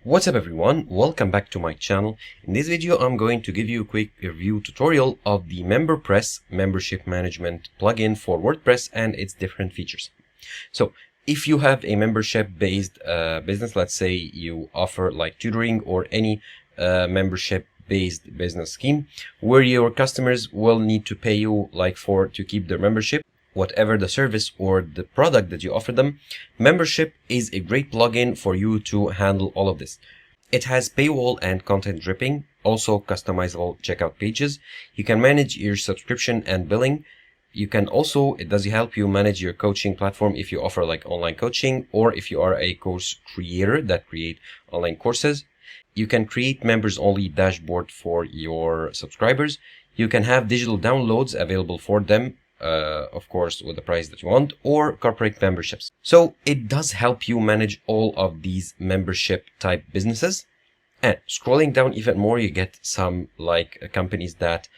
What's up everyone, welcome back to my channel. In this video I'm going to give you a quick review tutorial of the Memberpress membership management plugin for WordPress and its different features. So if you have a membership based business, let's say you offer like tutoring or any membership based business scheme where your customers will need to pay you to keep their membership, whatever the service or the product that you offer them, Membership is a great plugin for you to handle all of this. It has paywall and content dripping, also customizable checkout pages. You can manage your subscription and billing. It does help you manage your coaching platform if you offer like online coaching, or if you are a course creator that create online courses. You can create members only dashboard for your subscribers. You can have digital downloads available for them, of course, with the price that you want, or corporate memberships. So it does help you manage all of these membership type businesses. And scrolling down even more, you get some companies that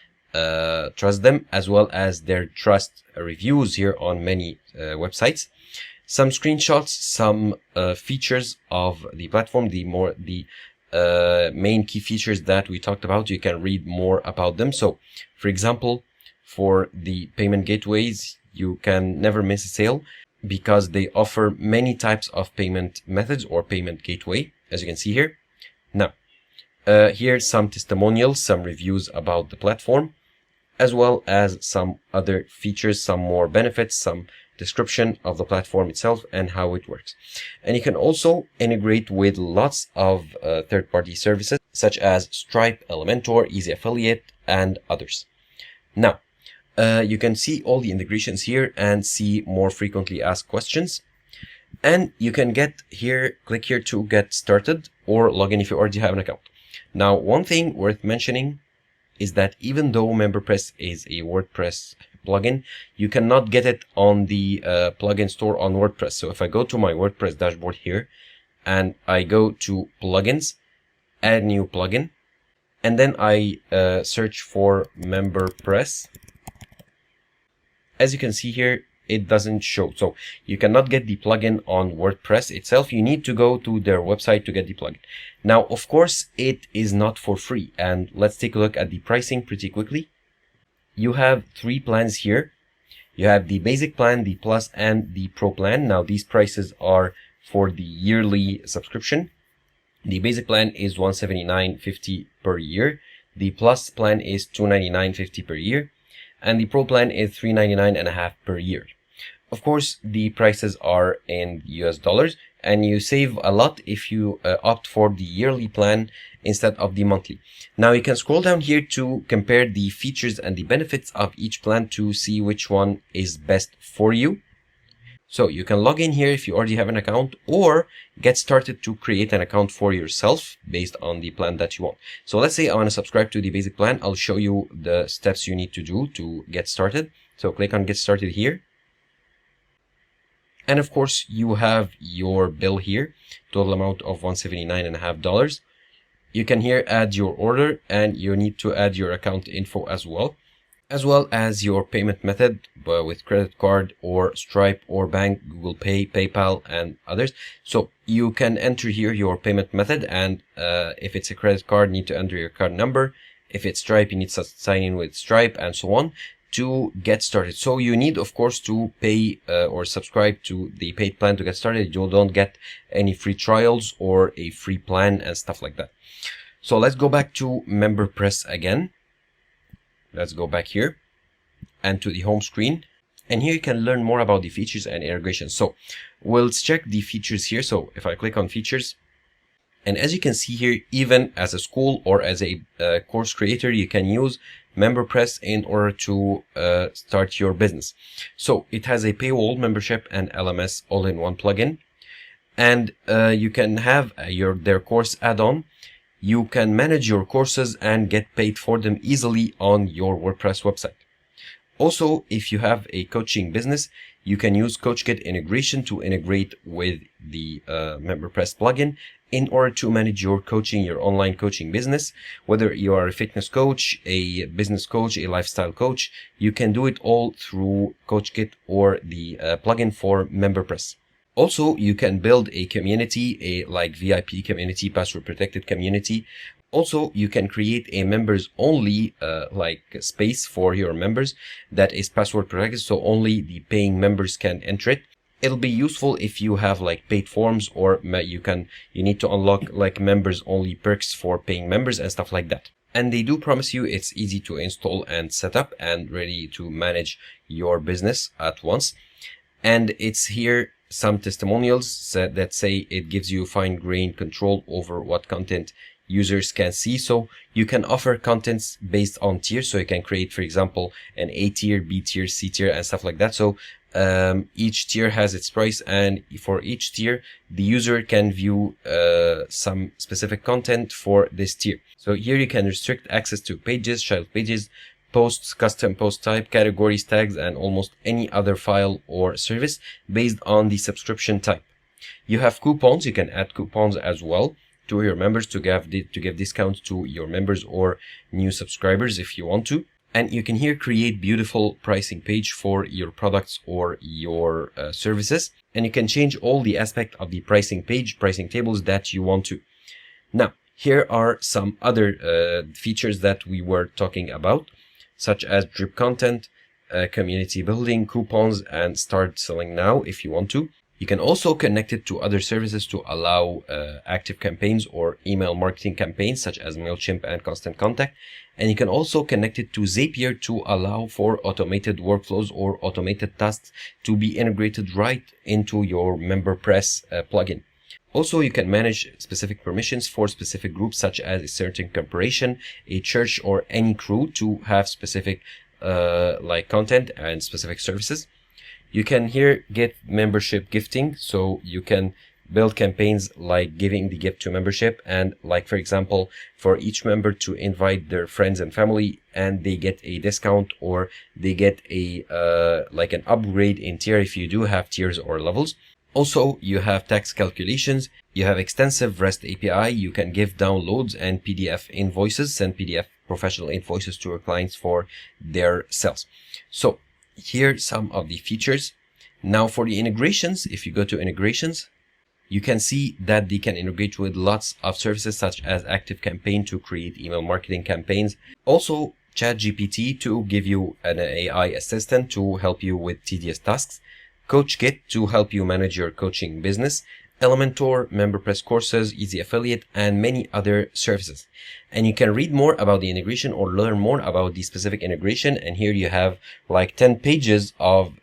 trust them, as well as their trust reviews here on many websites. Some screenshots, some features of the platform, the main key features that we talked about. You can read more about them. So for example, for the payment gateways, you can never miss a sale because they offer many types of payment methods or payment gateway, as you can see here. Now, here's some testimonials, some reviews about the platform, as well as some other features, some more benefits, some description of the platform itself and how it works. And you can also integrate with lots of third-party services such as Stripe, Elementor, Easy Affiliate, and others. Now, you can see all the integrations here and see more frequently asked questions. And you can click here to get started or log in if you already have an account. Now, one thing worth mentioning is that even though Memberpress is a WordPress plugin, you cannot get it on the plugin store on WordPress. So if I go to my WordPress dashboard here and I go to plugins, add new plugin, and then I search for Memberpress, as you can see here, it doesn't show. So you cannot get the plugin on WordPress itself. You need to go to their website to get the plugin. Now, of course, it is not for free. And let's take a look at the pricing pretty quickly. You have 3 plans here. You have the basic plan, the plus, and the pro plan. Now, these prices are for the yearly subscription. The basic plan is $179.50 per year. The plus plan is $299.50 per year. And the pro plan is $399.50 per year. Of course, the prices are in US dollars, and you save a lot if you opt for the yearly plan instead of the monthly. Now you can scroll down here to compare the features and the benefits of each plan to see which one is best for you. So you can log in here if you already have an account, or get started to create an account for yourself based on the plan that you want. So let's say I want to subscribe to the basic plan. I'll show you the steps you need to do to get started. So click on get started here. And of course you have your bill here, total amount of $179.50. You can here add your order, and you need to add your account info as well as your payment method with credit card or Stripe or bank, Google Pay, PayPal, and others. So you can enter here your payment method, and if it's a credit card, you need to enter your card number. If it's Stripe, you need to sign in with Stripe, and so on to get started. So you need, of course, to pay or subscribe to the paid plan to get started. You don't get any free trials or a free plan and stuff like that. So let's go back to Memberpress again. Let's go back here and to the home screen. And here you can learn more about the features and integrations. So we'll check the features here. So if I click on features, and as you can see here, even as a school or as a course creator, you can use Memberpress in order to start your business. So it has a paywall membership and LMS all-in-one plugin. And you can have their course add-on. You can manage your courses and get paid for them easily on your WordPress website. Also, if you have a coaching business, you can use CoachKit integration to integrate with the Memberpress plugin in order to manage your coaching, your online coaching business. Whether you are a fitness coach, a business coach, a lifestyle coach, you can do it all through CoachKit or the plugin for Memberpress. Also, you can build a community, a like VIP community, password protected community. Also, you can create a members only like space for your members that is password protected, so only the paying members can enter it. It'll be useful if you have like paid forms, or you need to unlock like members only perks for paying members and stuff like that. And they do promise you it's easy to install and set up and ready to manage your business at once. And it's here some testimonials that say it gives you fine-grained control over what content users can see. So you can offer contents based on tiers. So you can create, for example, an A tier, B tier, C tier, and stuff like that. So each tier has its price, and for each tier, the user can view some specific content for this tier. So here you can restrict access to pages, child pages, posts, custom post type, categories, tags, and almost any other file or service based on the subscription type. You have coupons. You can add coupons as well to your members to give discounts to your members or new subscribers if you want to. And you can here create beautiful pricing page for your products or your services. And you can change all the aspect of the pricing page, pricing tables that you want to. Now, here are some other features that we were talking about, such as drip content, community building, coupons, and start selling now if you want to. You can also connect it to other services to allow active campaigns or email marketing campaigns such as MailChimp and Constant Contact. And you can also connect it to Zapier to allow for automated workflows or automated tasks to be integrated right into your Memberpress plugin. Also, you can manage specific permissions for specific groups such as a certain corporation, a church, or any crew to have specific like content and specific services. You can here get membership gifting, so you can build campaigns like giving the gift to membership, and like, for example, for each member to invite their friends and family, and they get a discount, or they get a like an upgrade in tier if you do have tiers or levels. Also, you have tax calculations, you have extensive REST API, you can give downloads and PDF invoices, send PDF professional invoices to your clients for their sales. So here some of the features. Now for the integrations, if you go to integrations, you can see that they can integrate with lots of services such as ActiveCampaign to create email marketing campaigns. Also ChatGPT to give you an AI assistant to help you with tedious tasks. CoachKit to help you manage your coaching business. Elementor, Memberpress courses, Easy Affiliate, and many other services. And you can read more about the integration or learn more about the specific integration. And here you have like 10 pages of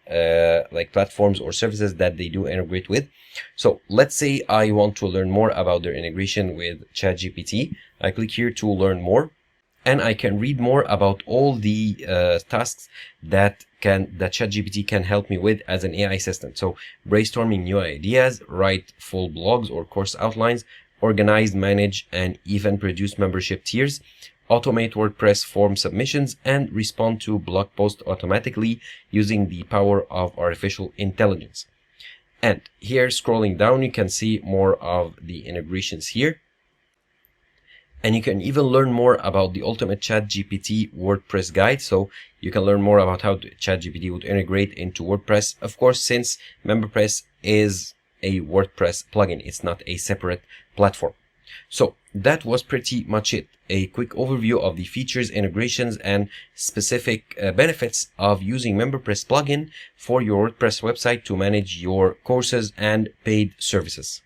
like platforms or services that they do integrate with. So let's say I want to learn more about their integration with ChatGPT. I click here to learn more, and I can read more about all the tasks that ChatGPT can help me with as an AI assistant. So brainstorming new ideas, write full blogs or course outlines, organize, manage, and even produce membership tiers, automate WordPress form submissions, and respond to blog posts automatically using the power of artificial intelligence. And here, scrolling down, you can see more of the integrations here. And you can even learn more about the ultimate ChatGPT WordPress guide. So you can learn more about how ChatGPT would integrate into WordPress. Of course, since Memberpress is a WordPress plugin, it's not a separate platform. So that was pretty much it. A quick overview of the features, integrations, and specific benefits of using Memberpress plugin for your WordPress website to manage your courses and paid services.